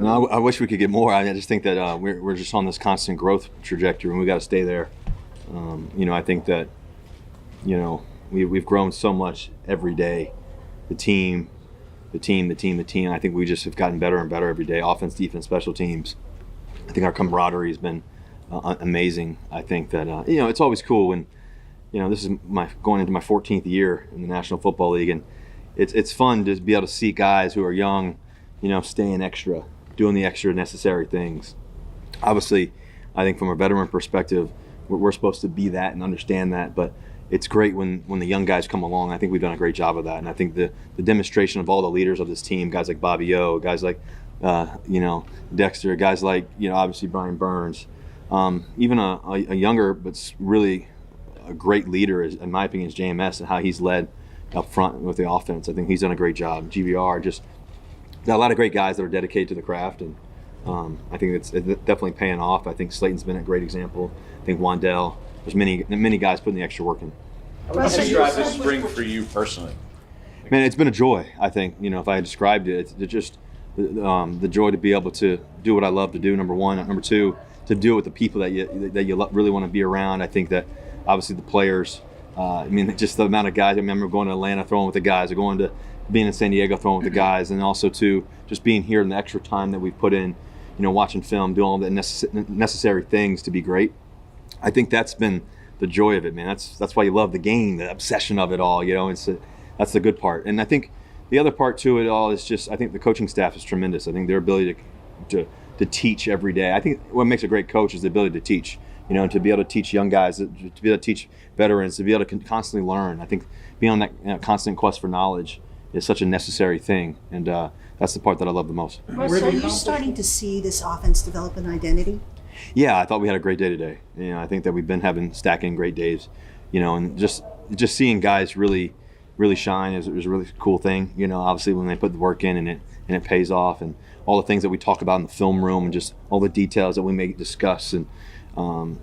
No, I wish we could get more. I just think that we're just on this constant growth trajectory, and we got to stay there. I think that we've grown so much every day. The team. I think we just have gotten better and better every day. Offense, defense, special teams. I think our camaraderie has been amazing. I think that it's always cool when this is going into my 14th year in the National Football League, and it's fun to be able to see guys who are young, staying extra, doing the extra necessary things. Obviously, I think from a veteran perspective, we're supposed to be that and understand that, but it's great when the young guys come along. I think we've done a great job of that, and I think the demonstration of all the leaders of this team, guys like Bobby O, guys like Dexter, guys like obviously Brian Burns, even a younger but really a great leader, in my opinion, is JMS and how he's led up front with the offense. I think he's done a great job. GBR just got a lot of great guys that are dedicated to the craft, and I think it's definitely paying off. I think Slayton's been a great example. I think Wandell. There's many guys putting the extra work in. How would you describe this spring for you personally? Man, it's been a joy. I think if I had described it, it's just the joy to be able to do what I love to do. Number one, number two, to do it with the people that you really want to be around. I think that obviously the players. Just the amount of guys. I remember going to Atlanta throwing with the guys, or going to being in San Diego throwing with the guys, and also to just being here in the extra time that we've put in, watching film, doing all the necessary things to be great. I think that's been the joy of it, man. That's why you love the game, the obsession of it all. That's the good part. And I think the other part to it all is just I think the coaching staff is tremendous. I think their ability to teach every day. I think what makes a great coach is the ability to teach. To be able to teach young guys, to be able to teach veterans, to be able to constantly learn. I think being on that constant quest for knowledge is such a necessary thing, and that's the part that I love the most. Russ, are you starting to see this offense develop an identity? Yeah, I thought we had a great day today. I think that we've been stacking great days, and just seeing guys really shine is a really cool thing. Obviously when they put the work in and it pays off, and all the things that we talk about in the film room and just all the details that we may discuss, and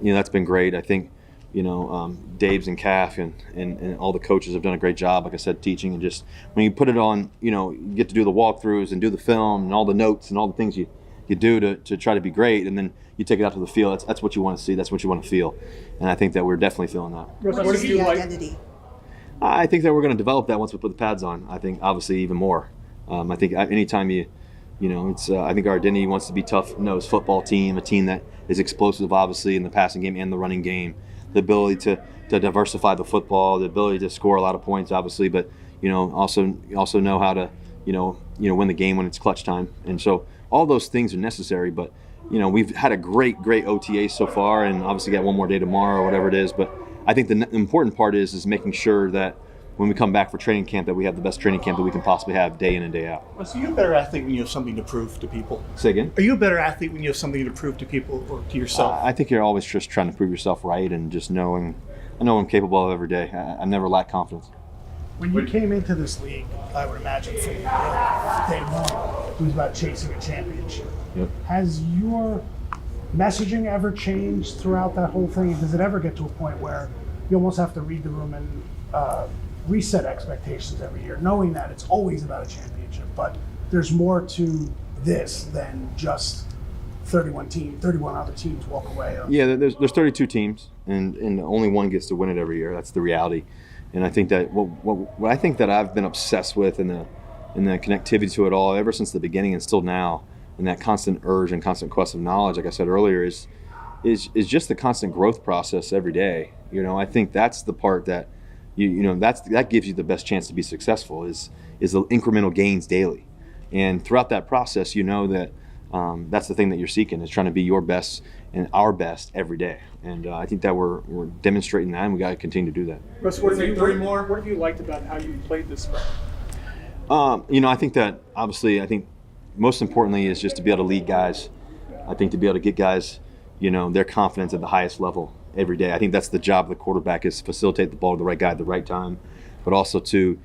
that's been great. I think Dave's and Calf and all the coaches have done a great job, like I said, teaching, and just when you put it on, you get to do the walkthroughs and do the film and all the notes and all the things you do to try to be great, and then you take it out to the field. That's what you want to see. That's what you want to feel, and I think that we're definitely feeling that. What is the identity? I think that we're going to develop that once we put the pads on. I think obviously even more. I think anytime it's I think our identity wants to be tough-nosed football team, a team that is explosive, obviously, in the passing game and the running game. The ability to diversify the football, the ability to score a lot of points, obviously, but also know how to win the game when it's clutch time. And so all those things are necessary. But we've had a great OTA so far, and obviously got one more day tomorrow or whatever it is. But I think the important part is making sure that when we come back for training camp, that we have the best training camp that we can possibly have day in and day out. So you're a better athlete when you have something to prove to people? Say again? Are you a better athlete when you have something to prove to people or to yourself? I think you're always just trying to prove yourself right, and just knowing I know I'm capable of every day. I've never lacked confidence. When you came into this league, I would imagine from day one, it was about chasing a championship. Yep. Has your messaging ever changed throughout that whole thing? Does it ever get to a point where you almost have to read the room and reset expectations every year, knowing that it's always about a championship, but there's more to this than just 31 other teams walk away? Yeah, there's 32 teams, and only one gets to win it every year. That's the reality. And I think that what I think that I've been obsessed with in the connectivity to it all ever since the beginning and still now, and that constant urge and constant quest of knowledge, like I said earlier, is just the constant growth process every day. I think that's the part that that gives you the best chance to be successful is the incremental gains daily. And throughout that process, that that's the thing that you're seeking, is trying to be your best and our best every day. And I think that we're demonstrating that, and we got to continue to do that. Russ, what have you liked about how you played this spring? I think that obviously, most importantly is just to be able to lead guys. I think to be able to get guys, their confidence at the highest level every day. I think that's the job of the quarterback, is to facilitate the ball to the right guy at the right time, but also to,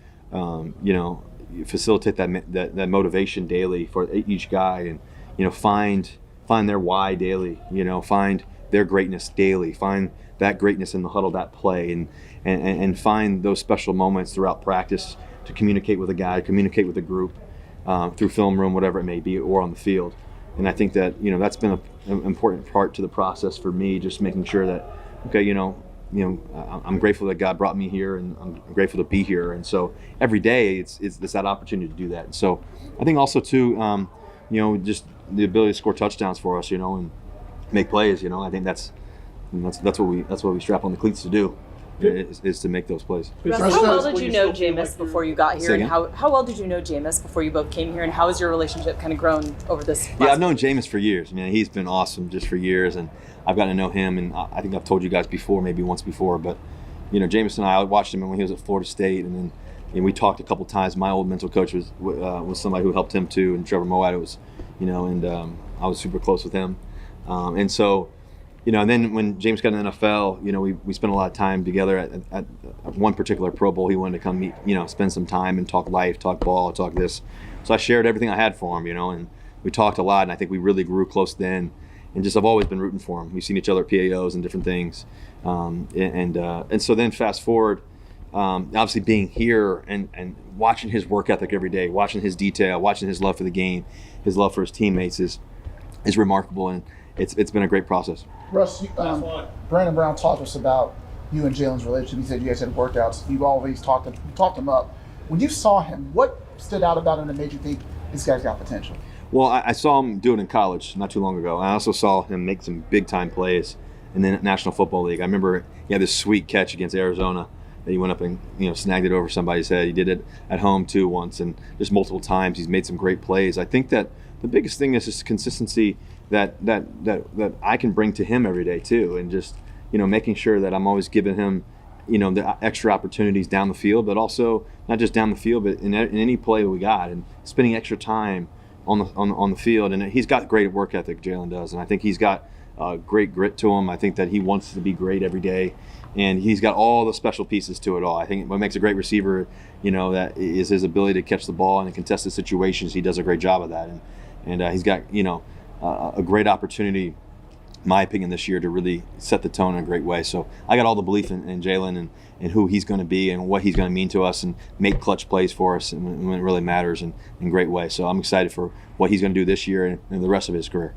facilitate that motivation daily for each guy, and find their why daily. Find their greatness daily. Find that greatness in the huddle, that play, and find those special moments throughout practice to communicate with a guy, communicate with a group, through film room, whatever it may be, or on the field. And I think that, that's been an important part to the process for me, just making sure that, okay, I'm grateful that God brought me here, and I'm grateful to be here. And so every day it's that opportunity to do that. And so I think also too, just the ability to score touchdowns for us, and make plays. I think that's what we strap on the cleats to do, is to make those plays. Russ, how well did you know Jameis before you got here, Say and again? how well did you know Jameis before you both came here, and how has your relationship kind of grown over this? Yeah, I've known Jameis for years. He's been awesome just for years, and I've gotten to know him. And I think I've told you guys before, maybe once before, but Jameis and I watched him when he was at Florida State, and then we talked a couple times. My old mental coach was somebody who helped him too, and Trevor Moat was, and I was super close with him, and so. And then when James got in the NFL, we spent a lot of time together at one particular Pro Bowl. He wanted to come meet, spend some time and talk life, talk ball, talk this. So I shared everything I had for him, and we talked a lot. And I think we really grew close then. And just I've always been rooting for him. We've seen each other at PAOs and different things. And so then fast forward, obviously being here and watching his work ethic every day, watching his detail, watching his love for the game, his love for his teammates is remarkable. And it's been a great process. Russ, Brandon Brown talked to us about you and Jalen's relationship. He said you guys had workouts. You've always talked him up. When you saw him, what stood out about him that made you think this guy's got potential? Well, I saw him do it in college not too long ago. I also saw him make some big-time plays in the National Football League. I remember he had this sweet catch against Arizona that he went up and snagged it over somebody's head. He did it at home too once, and just multiple times he's made some great plays. I think that the biggest thing is just consistency that I can bring to him every day too, and just making sure that I'm always giving him the extra opportunities down the field, but also not just down the field, but in any play that we got, and spending extra time on the field. And he's got great work ethic, Jalin does, and I think he's got great grit to him. I think that he wants to be great every day, and he's got all the special pieces to it all. I think what makes a great receiver, that is his ability to catch the ball and in contested situations. He does a great job of that, and he's got a great opportunity, in my opinion, this year to really set the tone in a great way. So I got all the belief in Jalin and who he's going to be and what he's going to mean to us, and make clutch plays for us and when it really matters in great way. So I'm excited for what he's going to do this year and the rest of his career.